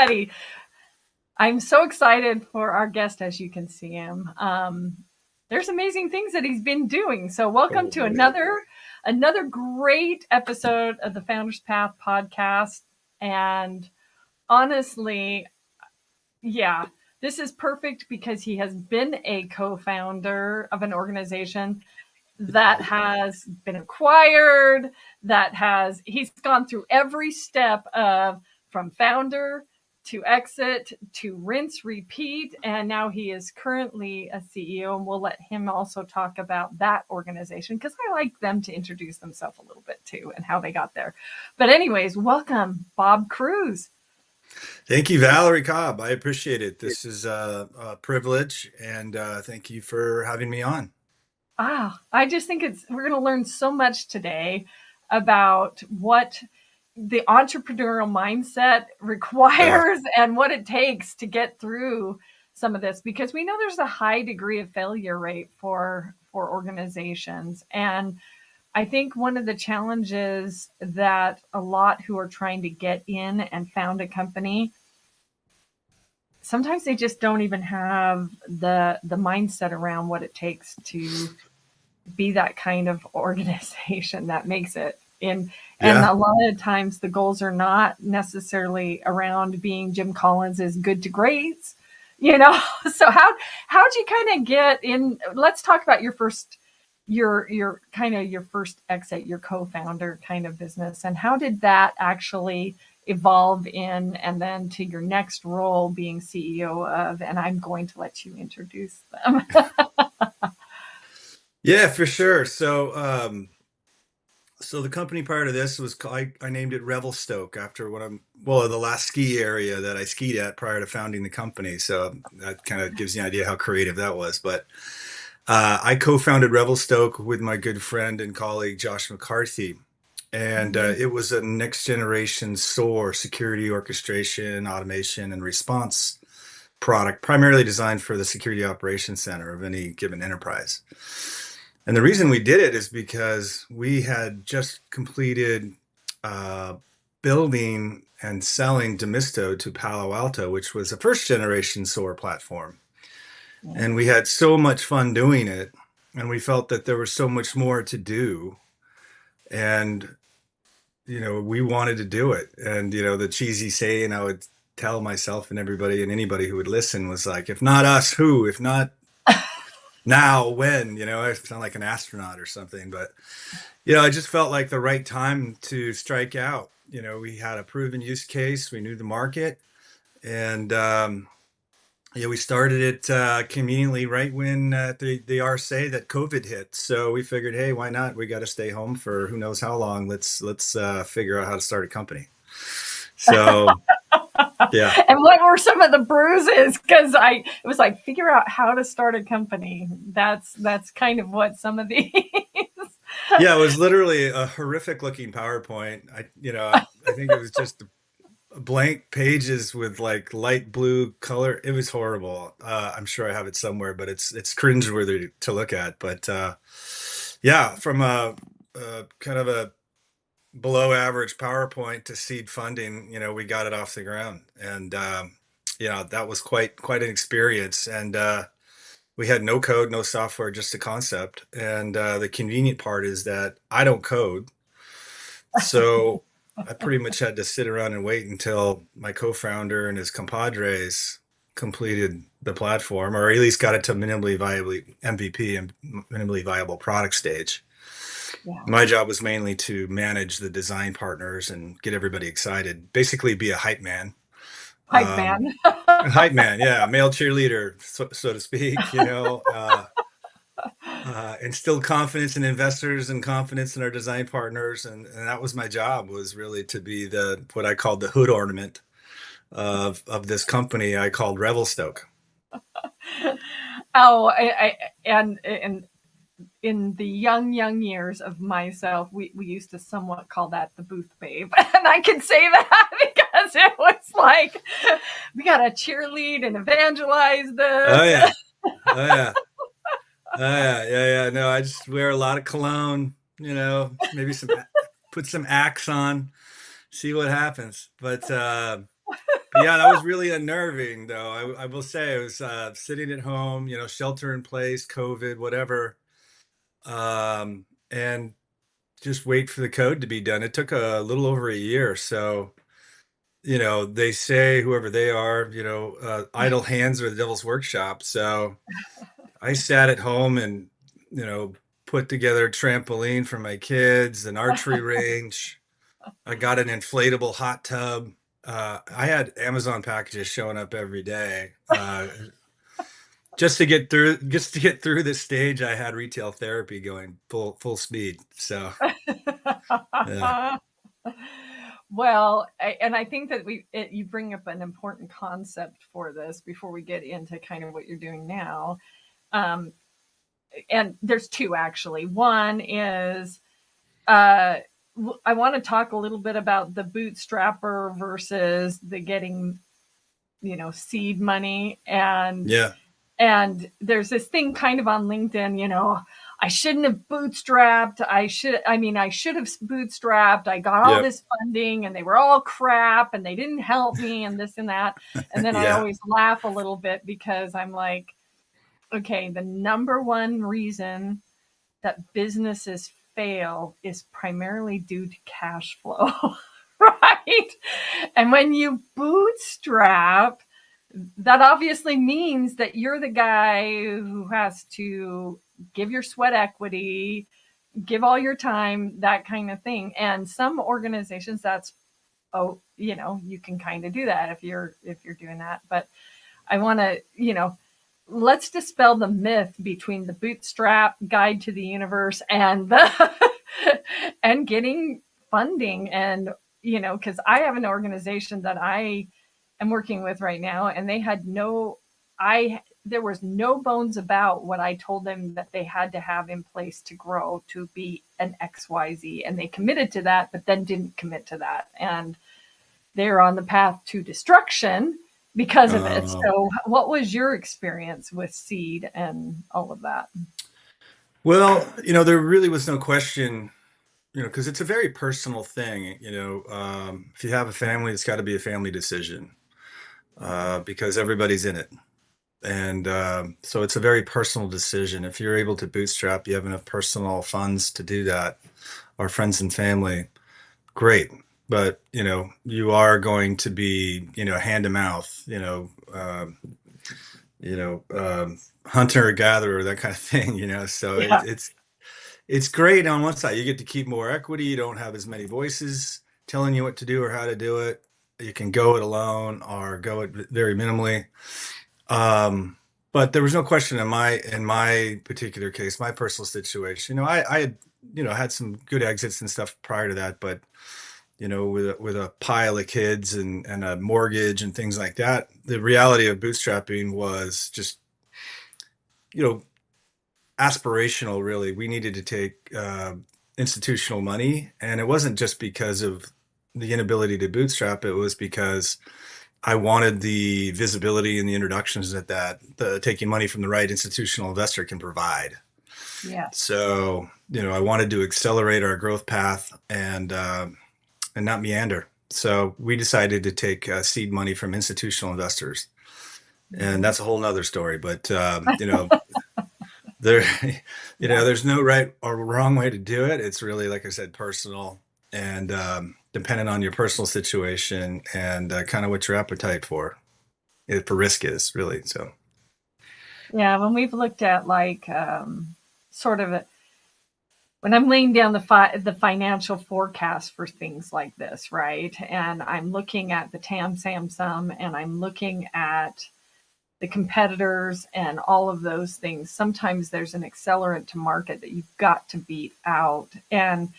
everybody. I'm so excited for our guest, as you can see him. There's amazing things that he's been doing. So welcome to another great episode of the Founder's Path podcast. And honestly, yeah, this is perfect because he has been a co-founder of an organization that has been acquired, he's gone through every step of from founder to exit to rinse, repeat, and now he is currently a CEO, and we'll let him also talk about that organization because I like them to introduce themselves a little bit too and how they got there. But anyways, welcome, Bob Cruz. Thank you, Valerie Cobb. I appreciate it. This is a privilege, and thank you for having me on. I just think we're going to learn so much today about what the entrepreneurial mindset requires and what it takes to get through some of this, because we know there's a high degree of failure rate for organizations. And I think one of the challenges that a lot who are trying to get in and found a company, sometimes they just don't even have the mindset around what it takes to be that kind of organization that makes it. And a lot of times the goals are not necessarily around being Jim Collins's good to greats, So how'd you kind of get in? Let's talk about your first exit, your co-founder kind of business, and how did that actually evolve in, and then to your next role being CEO of, and I'm going to let you introduce them. Yeah, for sure. So the company prior to this was I named it Revelstoke after the last ski area that I skied at prior to founding the company. So that kind of gives you an idea how creative that was. But I co-founded Revelstoke with my good friend and colleague Josh McCarthy, and it was a next generation SOAR, security orchestration, automation, and response product, primarily designed for the security operations center of any given enterprise. And the reason we did it is because we had just completed building and selling Demisto to Palo Alto, which was a first generation SOAR platform. And we had so much fun doing it, and we felt that there was so much more to do. And, we wanted to do it. And, the cheesy saying I would tell myself and everybody and anybody who would listen was like, if not us, who? If not now, when? I sound like an astronaut or something. But, I just felt like the right time to strike out. We had a proven use case. We knew the market. And, we started it conveniently right when the RSA that COVID hit. So we figured, hey, why not? We got to stay home for who knows how long. Let's figure out how to start a company. So, yeah. And what were some of the bruises? Because it was like, figure out how to start a company. That's kind of what some of these. Yeah, it was literally a horrific looking PowerPoint. I think it was just blank pages with like light blue color. It was horrible. I'm sure I have it somewhere, but it's cringeworthy to look at. But from a kind of a below average PowerPoint to seed funding, we got it off the ground, and that was quite an experience. And we had no code, no software, just a concept. And the convenient part is that I don't code, so I pretty much had to sit around and wait until my co-founder and his compadres completed the platform, or at least got it to minimally viable MVP and minimally viable product stage. Yeah. My job was mainly to manage the design partners and get everybody excited, basically be a hype man. Hype man, yeah, male cheerleader, so to speak, instill confidence in investors and confidence in our design partners. And that was my job, was really to be what I called the hood ornament of this company I called Revelstoke. And in the young years of myself, we used to somewhat call that the booth babe. And I can say that because it was like, we got to cheerlead and evangelize this. Oh, yeah. Oh, yeah. Yeah. No, I just wear a lot of cologne, maybe put some Axe on, see what happens. But Yeah, that was really unnerving, though. I will say, I was sitting at home, shelter in place, COVID, whatever, and just wait for the code to be done. It took a little over a year. So, they say, whoever they are, idle hands are the devil's workshop. So I sat at home and, you know, put together a trampoline for my kids, an archery range. I got an inflatable hot tub. I had Amazon packages showing up every day. Just to get through this stage, I had retail therapy going full speed. So yeah. Well, and I think that you bring up an important concept for this before we get into kind of what you're doing now. Um, and there's two actually. One is uh, I want to talk a little bit about the bootstrapper versus the getting, seed money. Yeah. And there's this thing kind of on LinkedIn, I shouldn't have bootstrapped. I should have bootstrapped. I got all Yep. this funding and they were all crap and they didn't help me and this and that. And then I Yeah. always laugh a little bit because I'm like, okay, the number one reason that businesses fail is primarily due to cash flow, right? And when you bootstrap, that obviously means that you're the guy who has to give your sweat equity, give all your time, that kind of thing. And some organizations that's you can kind of do that if you're doing that. But I want to, let's dispel the myth between the bootstrap guide to the universe and the and getting funding. And because I have an organization that I am working with right now, and they had I there was no bones about what I told them that they had to have in place to grow to be an XYZ, and they committed to that, but then didn't commit to that, and they're on the path to destruction because of it. Um, So, what was your experience with seed and all of that? well, there really was no question, because it's a very personal thing. If you have a family, it's got to be a family decision, because everybody's in it. And so it's a very personal decision. If you're able to bootstrap, you have enough personal funds to do that, or friends and family, great. But, you are going to be, hand to mouth, hunter gatherer, that kind of thing, so Yeah. it's great on one side. You get to keep more equity. You don't have as many voices telling you what to do or how to do it. You can go it alone or go it very minimally. Um, but there was no question in my particular case, my personal situation. I had had some good exits and stuff prior to that, but with a pile of kids and a mortgage and things like that, the reality of bootstrapping was just you know aspirational. Really, we needed to take institutional money, and it wasn't just because of the inability to bootstrap. It was because I wanted the visibility and the introductions that the taking money from the right institutional investor can provide. Yes. So, I wanted to accelerate our growth path and not meander. So we decided to take seed money from institutional investors, and Mhm. that's a whole nother story. But there, Yeah. there's no right or wrong way to do it. It's really, like I said, personal and dependent on your personal situation and kind of what your appetite for risk is really. So Yeah. When we've looked at like sort of when I'm laying down the financial forecast for things like this, right? And I'm looking at the TAM SAM and I'm looking at the competitors and all of those things. Sometimes there's an accelerant to market that you've got to beat out. And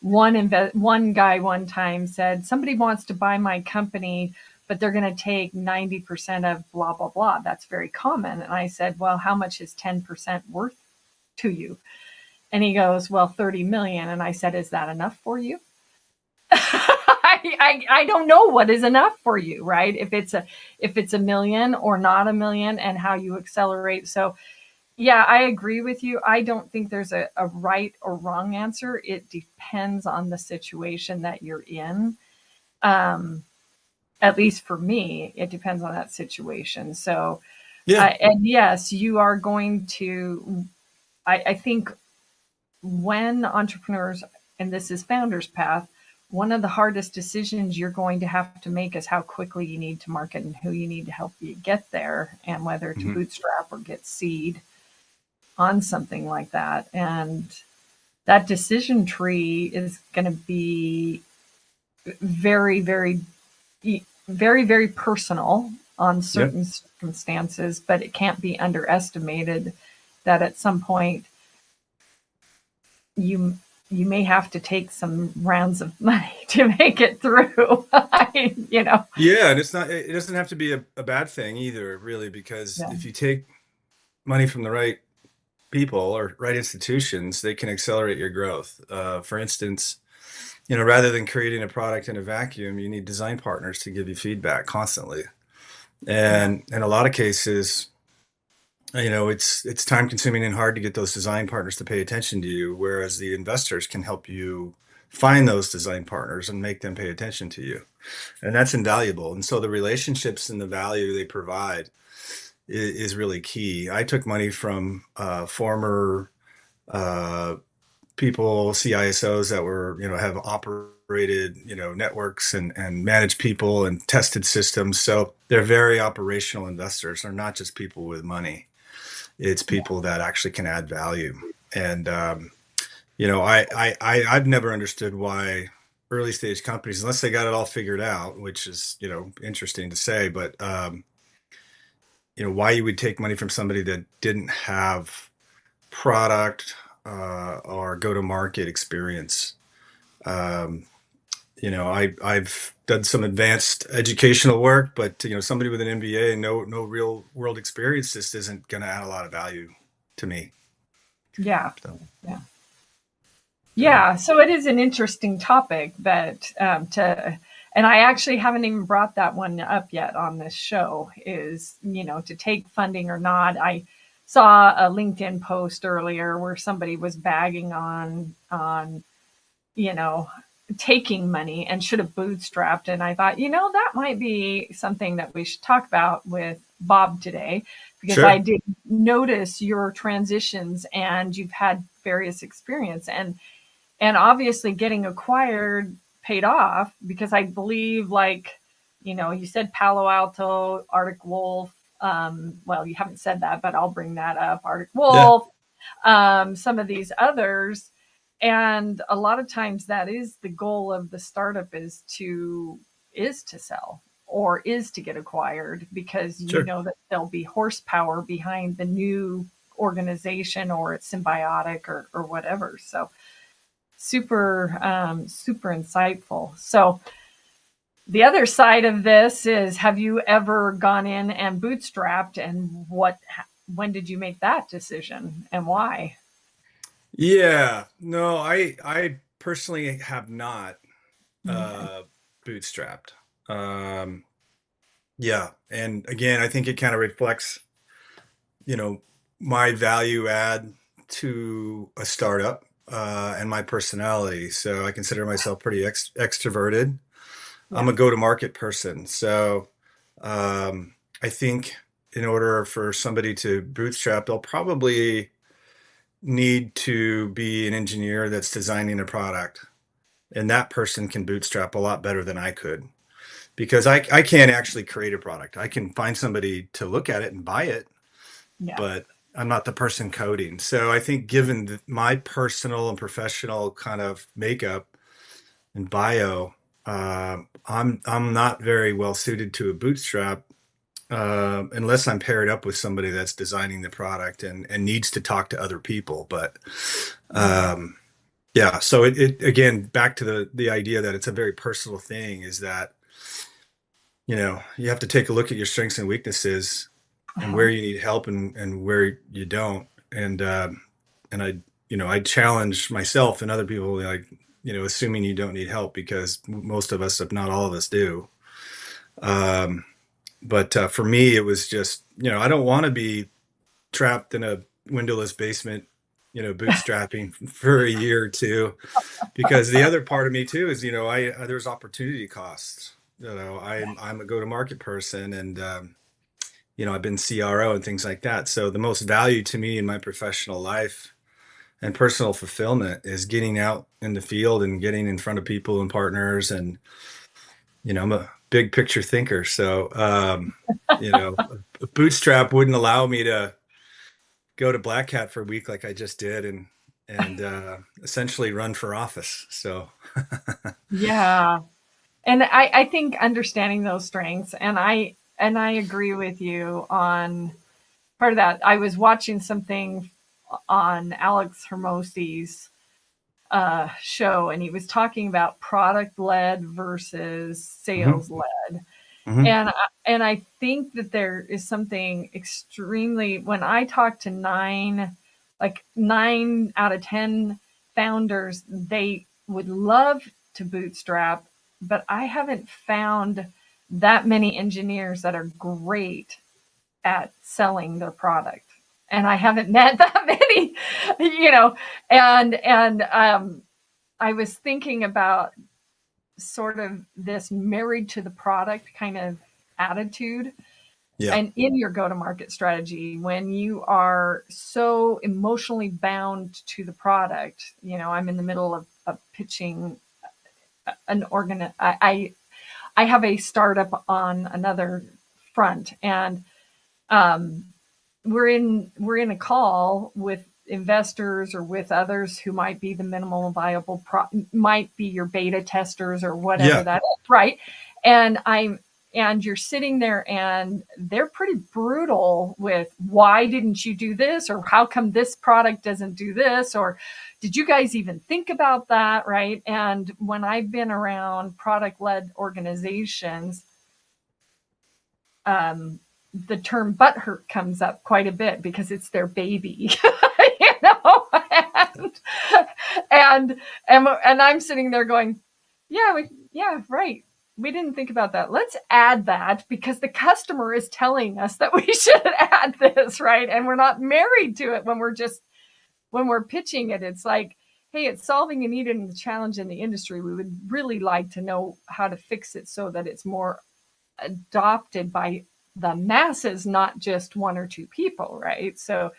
one guy one time said, somebody wants to buy my company, but they're going to take 90% of blah, blah, blah. That's very common. And I said, well, how much is 10% worth to you? And he goes, well, 30 million. And I said, is that enough for you? I don't know what is enough for you, right? If it's a million or not a million and how you accelerate. So yeah, I agree with you. I don't think there's a right or wrong answer. It depends on the situation that you're in. Um, at least for me, it depends on that situation. So, Yeah. and yes, you are going to, I think when entrepreneurs, and this is founder's path, one of the hardest decisions you're going to have to make is how quickly you need to market and who you need to help you get there, and whether to Hmm. bootstrap or get seed on something like that. And that decision tree is going to be very, very, very, very personal on Yep. certain circumstances, but it can't be underestimated that at some point you you may have to take some rounds of money to make it through. you know, Yeah, and it's not. It doesn't have to be a bad thing either, really, because yeah, if you take money from the right people or right institutions, they can accelerate your growth. For instance, rather than creating a product in a vacuum, you need design partners to give you feedback constantly. yeah, And in a lot of cases, it's time consuming and hard to get those design partners to pay attention to you, whereas the investors can help you find those design partners and make them pay attention to you. And that's invaluable. And so the relationships and the value they provide is really key. I took money from former uh, people, CISOs that were, have operated, networks and managed people and tested systems. So they're very operational investors. They're not just people with money. It's yeah, people that actually can add value. And I've never understood why early stage companies, unless they got it all figured out, which is, interesting to say, but why you would take money from somebody that didn't have product or go to market experience. Um, I've done some advanced educational work, but somebody with an MBA and no real world experience just isn't going to add a lot of value to me. yeah, So, yeah. so Yeah, so it is an interesting topic that and I actually haven't even brought that one up yet on this show. Is to take funding or not. I saw a LinkedIn post earlier where somebody was bagging on you know, taking money and should have bootstrapped. And I thought, that might be something that we should talk about with Bob today, because I sure. did notice your transitions and you've had various experience, and obviously getting acquired paid off, because I believe, like, you said Palo Alto, Arctic Wolf. Well, you haven't said that, but I'll bring that up. Arctic Yeah, Wolf, some of these others. And a lot of times that is the goal of the startup, is to sell or is to get acquired, because sure. that there'll be horsepower behind the new organization, or it's symbiotic, or whatever. So super super insightful. So the other side of this is, have you ever gone in and bootstrapped, and when did you make that decision and why? Yeah, no, I personally have not Okay. uh bootstrapped. Um yeah, and again, I think it kind of reflects, you know, my value add to a startup and my personality. So I consider myself pretty extroverted. I'm Yeah, a go-to-market person. So I think in order for somebody to bootstrap, they'll probably need to be an engineer that's designing a product. And that person can bootstrap a lot better than I could, because I can't actually create a product. I can find somebody to look at it and buy it, yeah, but I'm not the person coding. So I think given my personal and professional kind of makeup and bio, I'm not very well suited to a bootstrap unless I'm paired up with somebody that's designing the product and needs to talk to other people. But yeah, um, yeah, so it again back to the idea that it's a very personal thing, is that you have to take a look at your strengths and weaknesses and uh-huh. where you need help and where you don't. And I challenge myself and other people, like, assuming you don't need help, because most of us, if not all of us, do. Um, but for me, it was just, I don't want to be trapped in a windowless basement, bootstrapping for a year or two, because the other part of me too is, there's opportunity costs. I'm a go-to-market person, and I've been CRO and things like that. So the most value to me in my professional life and personal fulfillment is getting out in the field and getting in front of people and partners. And I'm a big picture thinker. So a bootstrap wouldn't allow me to go to Black Hat for a week like I just did, and essentially run for office. So Yeah. And I think understanding those strengths, and I agree with you on part of that. I was watching something on Alex Hermosi's show, and he was talking about product led versus mhm, sales led. mhm. And I think that there is something extremely, when I talk to like 9 out of 10 founders, they would love to bootstrap, but I haven't found that many engineers that are great at selling their product. And I haven't met that many, you know, and I was thinking about sort of this married to the product kind of attitude, Yeah, and in your go to market strategy, when you are so emotionally bound to the product. I'm in the middle of pitching an I have a startup on another front, and um, we're in a call with investors or with others who might be the minimal viable might be your beta testers or whatever yeah, that is, right? And you're sitting there and they're pretty brutal with, why didn't you do this, or how come this product doesn't do this, or did you guys even think about that, right? And when I've been around product led organizations, um, the term butthurt comes up quite a bit because it's their baby, you know. And I'm sitting there going, yeah, right. We didn't think about that. Let's add that because the customer is telling us that we should add this, right? And we're not married to it when we're pitching it. It's like, hey, it's solving a need and a challenge in the industry. We would really like to know how to fix it so that it's more adopted by the masses, not just one or two people, right? So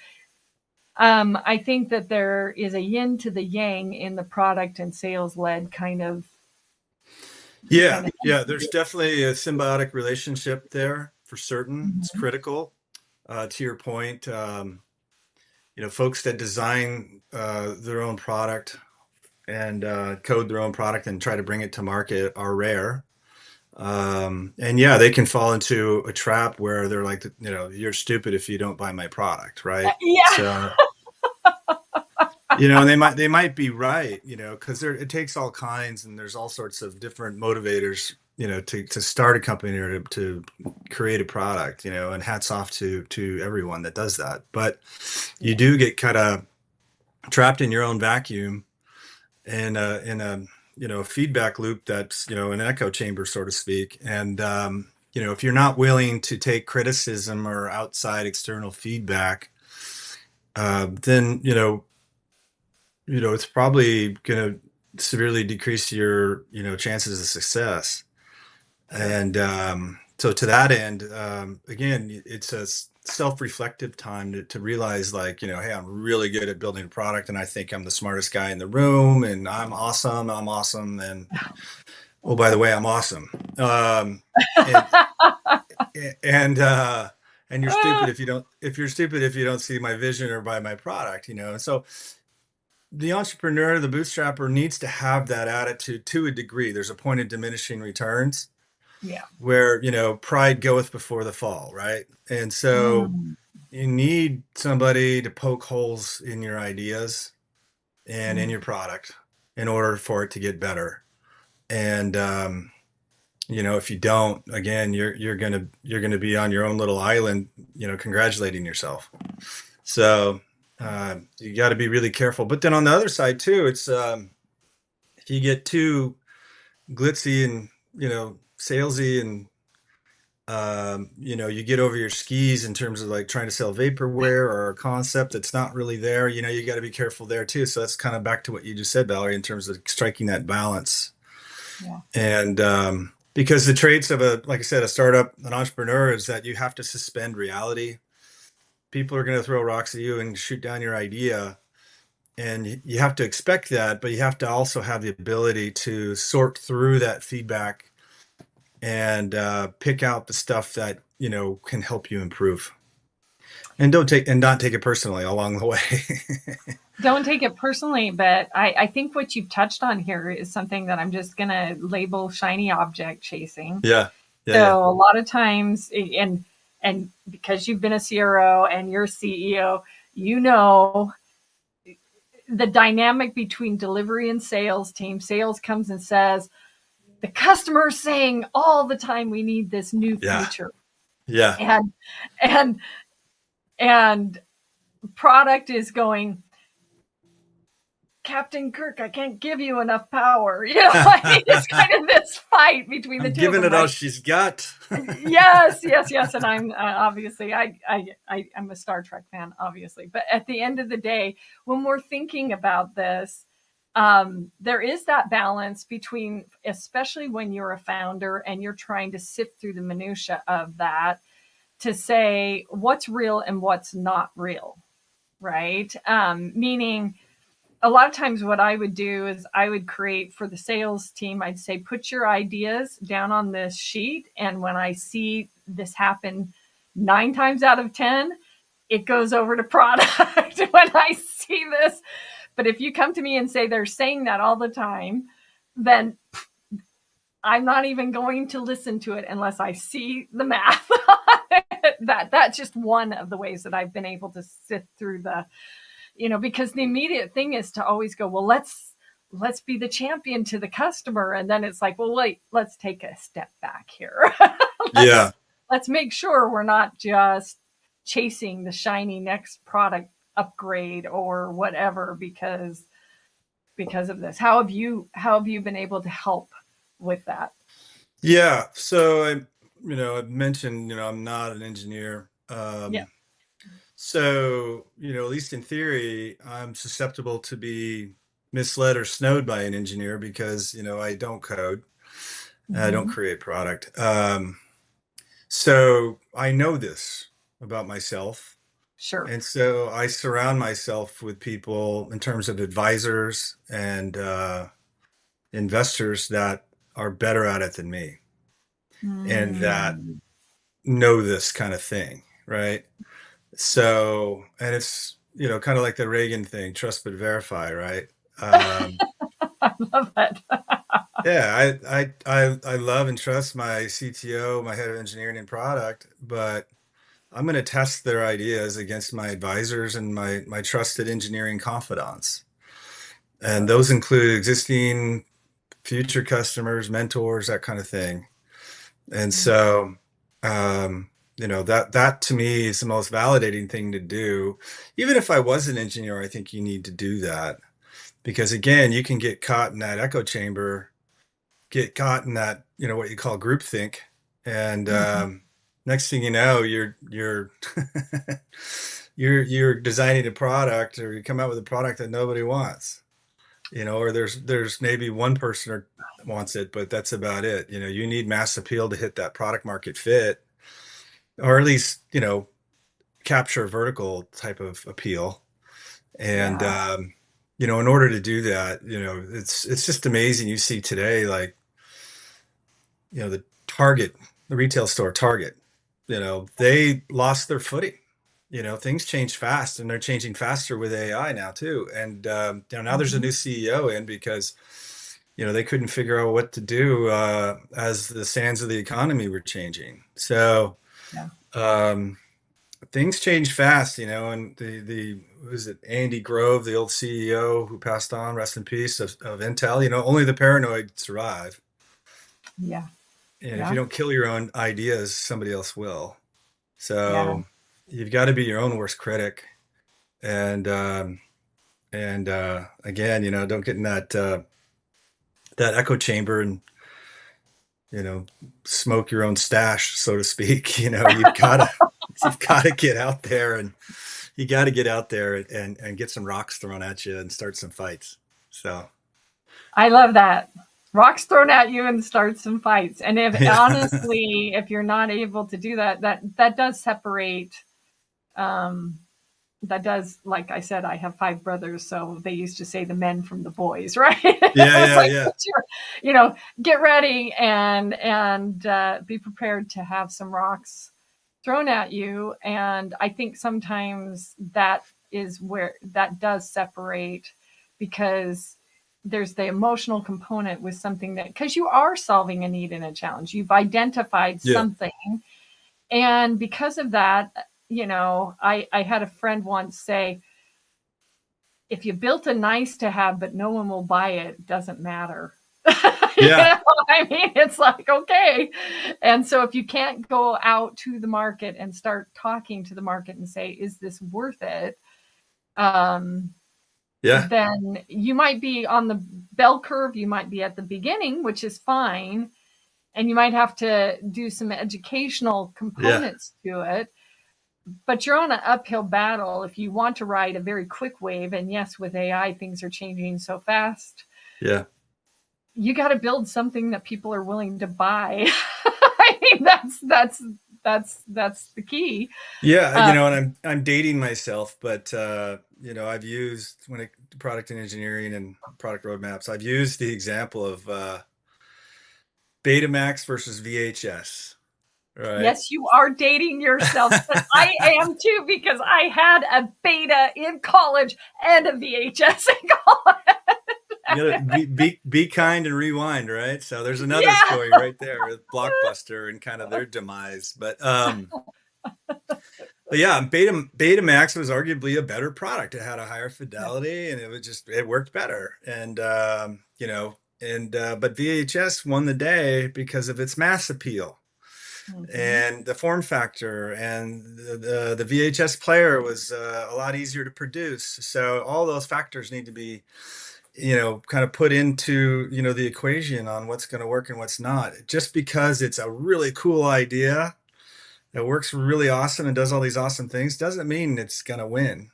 I think that there is a yin to the yang in the product and sales led yeah, kind of. yeah. There's definitely a symbiotic relationship there for certain. It's Mhm. critical. To your point, folks that design their own product and code their own product and try to bring it to market are rare. And yeah, they can fall into a trap where they're like, you're stupid if you don't buy my product, right? Yeah. So, and they might be right, because it takes all kinds, and there's all sorts of different motivators, to start a company or to create a product, and hats off to everyone that does that. But you Yeah. do get kind of trapped in your own vacuum and in a feedback loop that's an echo chamber, so to speak. And if you're not willing to take criticism or outside external feedback, then it's probably going to severely decrease your chances of success. Sure. And so to that end, again, it's a self-reflective time to realize, like, hey, I'm really good at building a product, and I think I'm the smartest guy in the room, and I'm awesome, and oh, by the way, I'm awesome. And and uh, and you're stupid if you don't see my vision or buy my product. So the entrepreneur, the bootstrapper, needs to have that attitude to a degree. There's a point of diminishing returns Yeah. where pride goeth before the fall, right? And so Mm. you need somebody to poke holes in your ideas and in Mm. your product in order for it to get better. And if you don't, again, you're gonna be on your own little island, congratulating yourself. So you got to be really careful. But then on the other side too, it's if you get too glitzy and salesy, and you get over your skis in terms of like trying to sell vaporware or a concept that's not really there. You got to be careful there too. So that's kind of back to what you just said, Valerie, in terms of striking that balance. Yeah. And Because the traits of like I said, a startup, an entrepreneur is that you have to suspend reality. People are going to throw rocks at you and shoot down your idea. And you have to expect that, but you have to also have the ability to sort through that feedback and pick out the stuff that, can help you improve. And not take it personally along the way. Don't take it personally, but I think what you've touched on here is something that I'm just going to label shiny object chasing. Yeah. Yeah. Yeah. So a lot of times, and because you've been a CRO and you're CEO, you know the dynamic between delivery and sales team. Sales comes and says, the customer is saying all the time we need this new Yeah. feature. Yeah. And and and product is going, Captain Kirk, I can't give you enough power. I mean, it's kind of this fight between the I'm two of giving them, it all right? she's got. Yes. And I'm obviously, I'm a Star Trek fan, obviously. But at the end of the day, when we're thinking about this, there is that balance between, especially when you're a founder and you're trying to sift through the minutia of that, to say what's real and what's not real, right? Meaning, a lot of times what I would do is I would create for the sales team, I'd say, put your ideas down on this sheet. And when I see this happen 9 times out of 10, it goes over to product when I see this. But if you come to me and say they're saying that all the time, then I'm not even going to listen to it unless I see the math. That's just one of the ways that I've been able to sift through because the immediate thing is to always go, well, let's be the champion to the customer. And then it's like, well, wait, let's take a step back here. Yeah. let's make sure we're not just chasing the shiny next product upgrade or whatever because of this. How have you been able to help with that? Yeah. So I mentioned, I'm not an engineer. Yeah. So, at least in theory, I'm susceptible to be misled or snowed by an engineer because, I don't code. I don't Mm-hmm. create product. So I know this about myself. Sure. And so I surround myself with people in terms of advisors and investors that are better at it than me and that Mm. know this kind of thing, right? So, and it's, kind of like the Reagan thing, trust but verify, right? Um, I love that. yeah, I love and trust my CTO, my head of engineering and product, but I'm going to test their ideas against my advisors and my trusted engineering confidants. And those include existing future customers, mentors, that kind of thing. And so, that to me is the most validating thing to do. Even if I was an engineer, I think you need to do that because again, you can get caught in that echo chamber, get caught in that, what you call groupthink. And Mm-hmm. next thing you know, you're you're designing a product or you come out with a product that nobody wants, or there's maybe one person or wants it, but that's about it. You need mass appeal to hit that product market fit, or at least, capture vertical type of appeal. And, Yeah. in order to do that, it's just amazing. You see today, like, the Target, the retail store Target, they lost their footing. Things change fast and they're changing faster with AI now too. And, now there's a Mm-hmm. new CEO in because, they couldn't figure out what to do, as the sands of the economy were changing. So, Yeah. um, things change fast, and the was it Andy Grove, the old CEO who passed on, rest in peace, of Intel, only the paranoid survive. Yeah. And if you Yeah. don't kill your own ideas, somebody else will. Yeah. So you've got to be your own worst critic. And again, don't get in that echo chamber and you know smoke your own stash, so to speak. You've got to get out there and you got to get out there and get some rocks thrown at you and start some fights. So I love that. rocks thrown at you and start some fights. And if Yeah. honestly, if you're not able to do that, that does separate. Um, that does, like I said, I have five brothers, so they used to say the men from the boys, right? It Yeah, was yeah, like, yeah. get ready and be prepared to have some rocks thrown at you. And I think sometimes that is where that does separate, because there's the emotional component with something that, because you are solving a need and a challenge, you've identified Yeah. something, and because of that, I had a friend once say, if you built a nice to have but no one will buy it, it doesn't matter. Yeah. I mean, it's like, okay. And so if you can't go out to the market and start talking to the market and say, is this worth it? Um, Yeah. then you might be on the bell curve, you might be at the beginning, which is fine. And you might have to do some educational Yeah. components to it, but you're on an uphill battle if you want to ride a very quick wave. And yes, with AI, things are changing so fast. Yeah. You got to build something that people are willing to buy. I mean, that's the key. Yeah, Uh, and I'm dating myself, but I've used when it product and engineering and product roadmaps, I've used the example of Betamax versus VHS, right? yes, you are dating yourself, but I am too, because I had a beta in college and a VHS in You gotta college. be kind and rewind, right? So there's another Yeah. story right there with Blockbuster and kind of their demise. But yeah, Betamax was arguably a better product. It had a higher fidelity and it worked better. But VHS won the day because of its mass appeal Mm-hmm. and the form factor, and the VHS player was a lot easier to produce. So all those factors need to be kind of put into the equation on what's going to work and what's not. Just because it's a really cool idea that works really awesome and does all these awesome things doesn't mean it's going to win.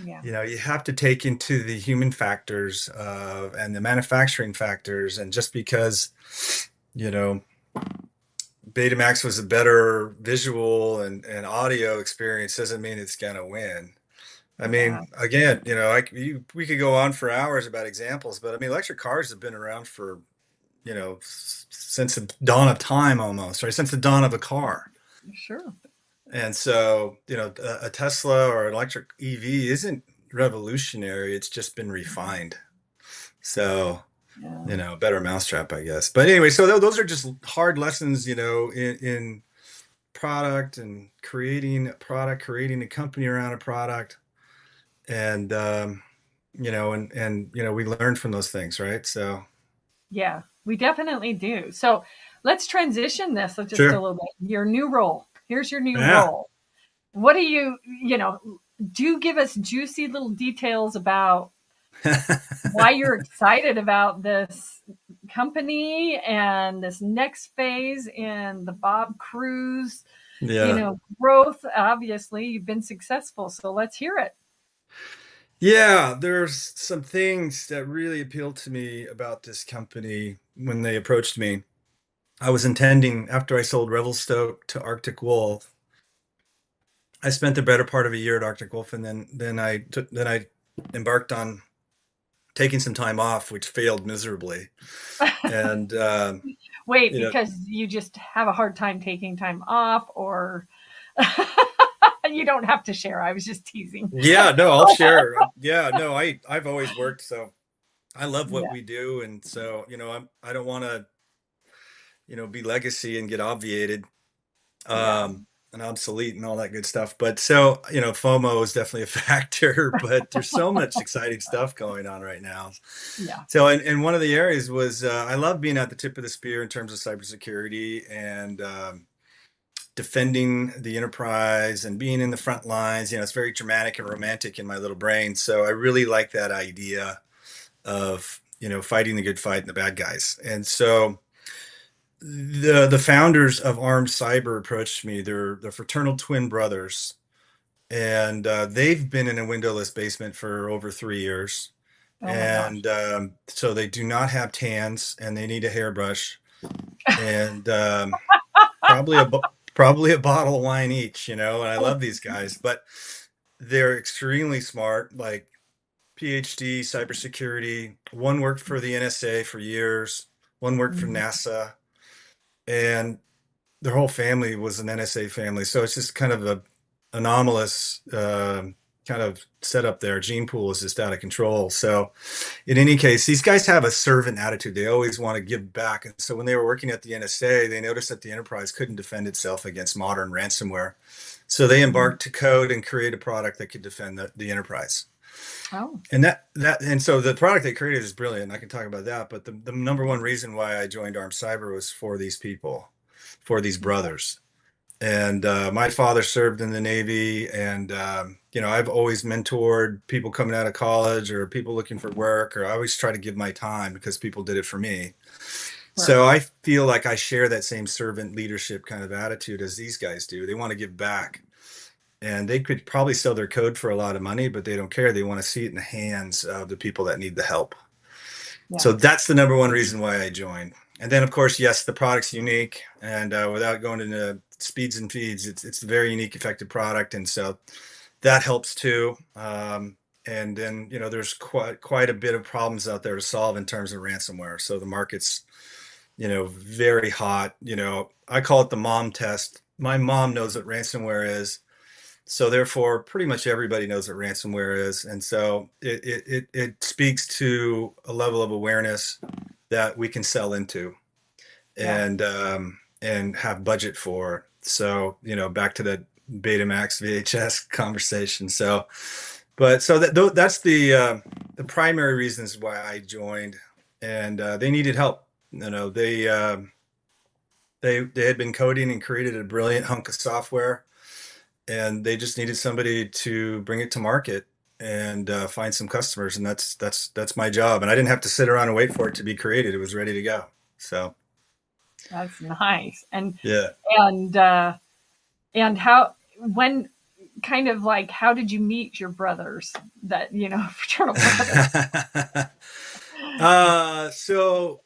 Yeah. You have to take into the human factors and the manufacturing factors. And just because you know Betamax was a better visual and audio experience doesn't mean it's going to win. I Yeah. mean, again, we could go on for hours about examples, but I mean, electric cars have been around for, since the dawn of time almost, right? Since the dawn of a car. Sure. And so, a Tesla or an electric EV isn't revolutionary. It's just been refined. So, Yeah. better mousetrap, I guess. But anyway, so those are just hard lessons, in product and creating a product, creating a company around a product. And, we learn from those things, right? So, Yeah, we definitely do. So let's transition this just a sure. little bit. Your new role. Here's your new Yeah. role. What do do give us juicy little details about why you're excited about this company and this next phase in the Bob Cruz, Yeah. growth. Obviously, you've been successful. So let's hear it. Yeah, there's some things that really appealed to me about this company when they approached me. I was intending, after I sold Revelstoke to Arctic Wolf, I spent the better part of a year at Arctic Wolf, and then I embarked on taking some time off, which failed miserably. And Wait, you know, because you just have a hard time taking time off, or you don't have to share. I was just teasing. yeah, no, I'll share. Yeah, no, I've always worked, so I love what Yeah, we do, and so I don't want to be legacy and get obviated yeah, and obsolete and all that good stuff. But so, FOMO is definitely a factor, but there's so much exciting stuff going on right now. yeah, So, and one of the areas was I love being at the tip of the spear in terms of cybersecurity and defending the enterprise and being in the front lines. It's very dramatic and romantic in my little brain. So I really like that idea of, fighting the good fight and the bad guys. And so the founders of Armed Cyber approached me. They're the fraternal twin brothers, and they've been in a windowless basement for over 3 years. Oh my gosh. And so they do not have tans, and they need a hairbrush, and probably a probably a bottle of wine each. And I Oh, love these guys, but they're extremely smart, like PhD cybersecurity. One worked for the NSA for years. One worked for mhm. NASA, and their whole family was an NSA family. So it's just kind of a anomalous kind of setup there. Gene pool is just out of control. So in any case, these guys have a servant attitude. They always want to give back. And so when they were working at the NSA, they noticed that the enterprise couldn't defend itself against modern ransomware. So they Mhm. embarked to code and create a product that could defend the enterprise. Oh, And so the product they created is brilliant. I can talk about that. But the number one reason why I joined Armed Cyber was for these people, for these yeah. brothers. And my father served in the Navy, and I've always mentored people coming out of college or people looking for work, or I always try to give my time because people did it for me. So Right. I feel like I share that same servant leadership kind of attitude as these guys do. They want to give back, and they could probably sell their code for a lot of money, but they don't care. They want to see it in the hands of the people that need the help. Yeah. So that's the number one reason why I joined. And then, of course, yes, the product's unique, and without going into speeds and feeds, it's a very unique, effective product, and so that helps too. And then there's quite a bit of problems out there to solve in terms of ransomware. So the market's very hot. I call it the mom test. My mom knows what ransomware is, so therefore, pretty much everybody knows what ransomware is, and so it speaks to a level of awareness that we can sell into Yeah. and have budget for. So back to that Betamax VHS conversation. So, but so that's the primary reasons why I joined, and they needed help. They had been coding and created a brilliant hunk of software, and they just needed somebody to bring it to market and find some customers, and that's my job. And I didn't have to sit around and wait for it to be created; it was ready to go. So That's nice. yeah. And and how when kind of like how did you meet your brothers that fraternal brothers? So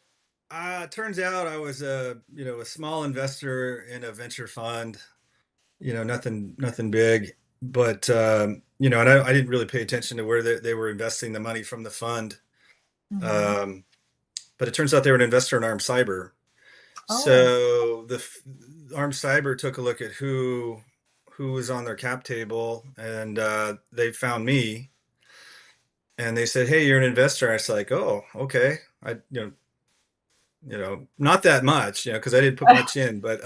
turns out I was a small investor in a venture fund. Nothing big, but and I didn't really pay attention to where they were investing the money from the fund. Hmm. Um, but it turns out they were an investor in Armed Cyber. Oh. So the Armed Cyber took a look at who was on their cap table, and they found me, and they said, "Hey, you're an investor." I was like, "Oh, okay." Not that much, because I didn't put much in, but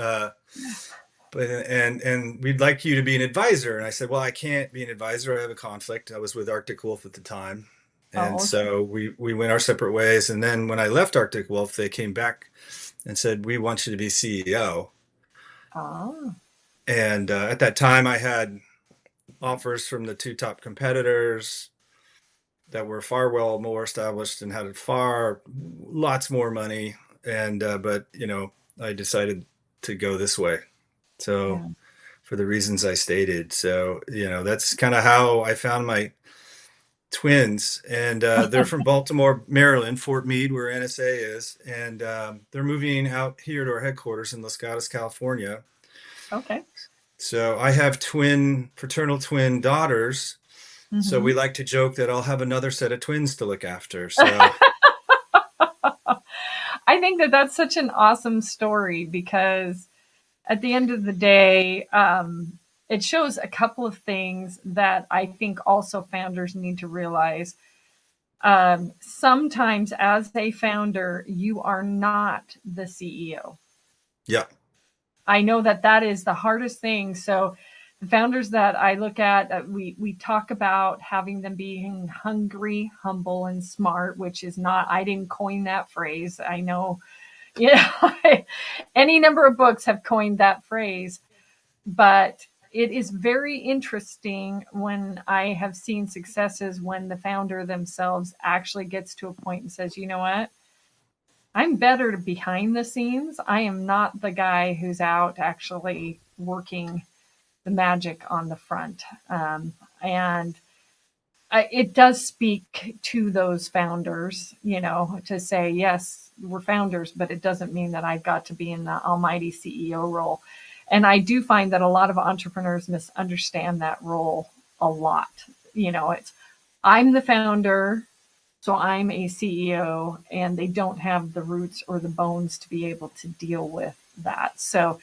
and we'd like you to be an advisor. And I said, "Well, I can't be an advisor. I have a conflict." I was with Arctic Wolf at the time. And Oh, okay. so we went our separate ways. And then when I left Arctic Wolf, they came back and said, "We want you to be CEO." Oh, And at that time, I had offers from the two top competitors that were far well more established and had far lots more money. And but I decided to go this way. So yeah. for the reasons I stated. So that's kind of how I found my twins, and they're from Baltimore, Maryland, Fort Meade, where NSA is, and they're moving out here to our headquarters in Los Gatos, California. Okay. So I have fraternal twin daughters. So we Hmm. like to joke that I'll have another set of twins to look after. So I think that that's such an awesome story because at the end of the day, it shows a couple of things that I think also founders need to realize. Sometimes, as a founder, you are not the CEO. yeah, I know that that is the hardest thing. So, the founders that I look at, we talk about having them being hungry, humble, and smart, which is not. I didn't coin that phrase. I know, any number of books have coined that phrase, but it is very interesting when I have seen successes when the founder themselves actually gets to a point and says, you know what? I'm better behind the scenes. I am not the guy who's out actually working the magic on the front. And it does speak to those founders, to say, yes, we're founders, but it doesn't mean that I've got to be in the almighty CEO role. And I do find that a lot of entrepreneurs misunderstand that role a lot. It's, I'm the founder, so I'm a CEO, and they don't have the roots or the bones to be able to deal with that. So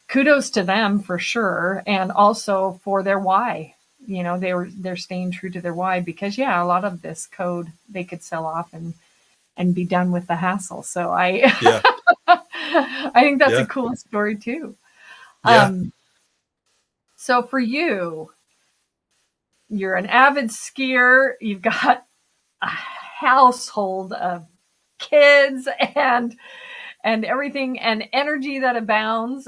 kudos to them for sure, and also for their why. They're staying true to their why, because a lot of this code they could sell off and be done with the hassle. So I Yeah. I think that's a Yeah. cool story too. Yeah. So for you, you're an avid skier. You've got a household of kids and everything and energy that abounds.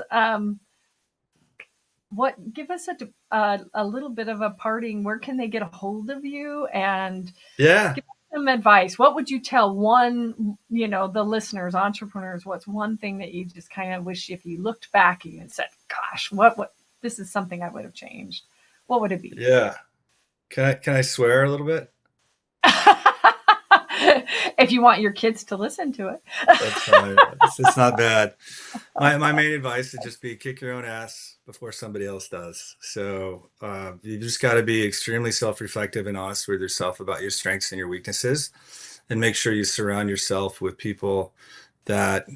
What give us a little bit of a parting? Where can they get a hold of you, and Yeah. give us some advice? What would you tell the listeners, entrepreneurs? What's one thing that you just kind of wish, if you looked back and said, "Gosh, what this is something I would have changed"? What would it be? Yeah. Can I swear a little bit? If you want your kids to listen to it. That's fine. It's not bad. My main advice would just be kick your own ass before somebody else does. So you just got to be extremely self-reflective and honest with yourself about your strengths and your weaknesses, and make sure you surround yourself with people that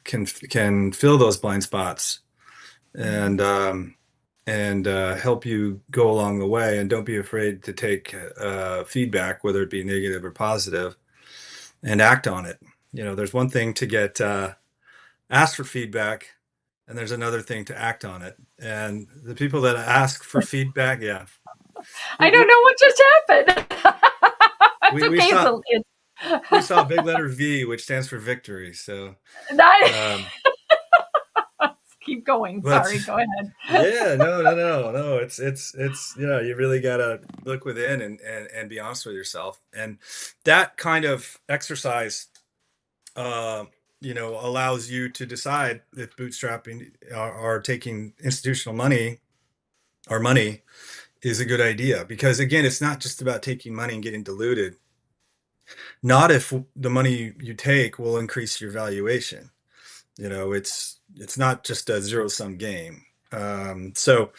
can fill those blind spots and help you go along the way. And don't be afraid to take feedback, whether it be negative or positive, and act on it. There's one thing to get asked for feedback, and there's another thing to act on it. And the people that ask for feedback, yeah, I we don't we know what just happened. It's we, we okay. saw It's we saw a big letter V, which stands for victory. So, not. um, Keep going. but Sorry. Go ahead. yeah, no. It's you really gotta look within and be honest with yourself. And that kind of exercise uh, allows you to decide if bootstrapping or taking institutional money or money is a good idea. Because again, it's not just about taking money and getting diluted. Not if the money you take will increase your valuation. It's not just a zero-sum game. So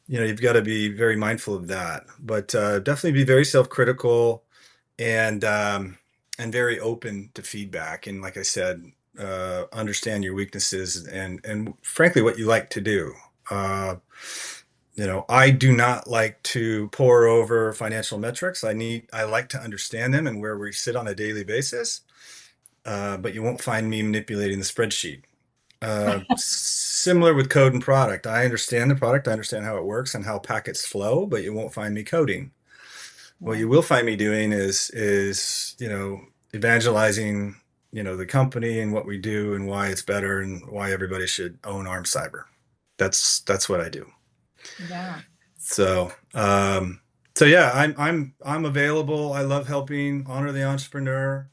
you've got to be very mindful of that. But definitely be very self-critical and very open to feedback. And like I said, understand your weaknesses and frankly what you like to do. Uh, I do not like to pore over financial metrics. I like to understand them and where we sit on a daily basis. But you won't find me manipulating the spreadsheet. Similar with code and product. I understand the product. I understand how it works and how packets flow, but you won't find me coding. What Yeah. you will find me doing is evangelizing, the company and what we do and why it's better and why everybody should own Arm Cyber. That's what I do. Yeah. So, so yeah, I'm available. I love helping honor the entrepreneur.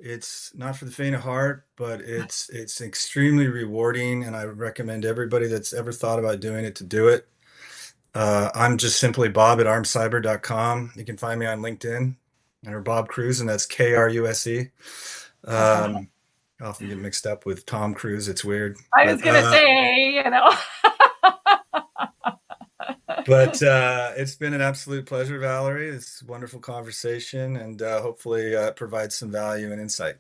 It's not for the faint of heart, but it's extremely rewarding, and I would recommend everybody that's ever thought about doing it to do it. I'm just simply Bob at armcyber.com. You can find me on LinkedIn, or Bob Cruz, and that's Kruse. I often get mixed up with Tom Cruise. It's weird, I was but gonna say. it's been an absolute pleasure, Valerie. It's a wonderful conversation, and hopefully it provides some value and insight.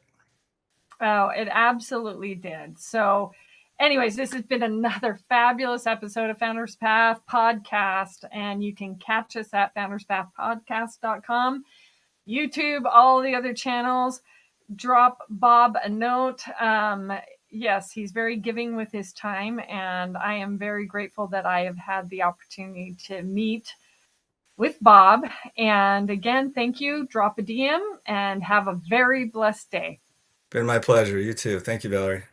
Oh, it absolutely did. So, anyways, this has been another fabulous episode of Founders Path Podcast, and you can catch us at founderspathpodcast.com, YouTube, all the other channels. Drop Bob a note. Yes, he's very giving with his time, and I am very grateful that I have had the opportunity to meet with Bob. And again, thank you. Drop a DM and have a very blessed day. Been my pleasure. You too. Thank you, Valerie.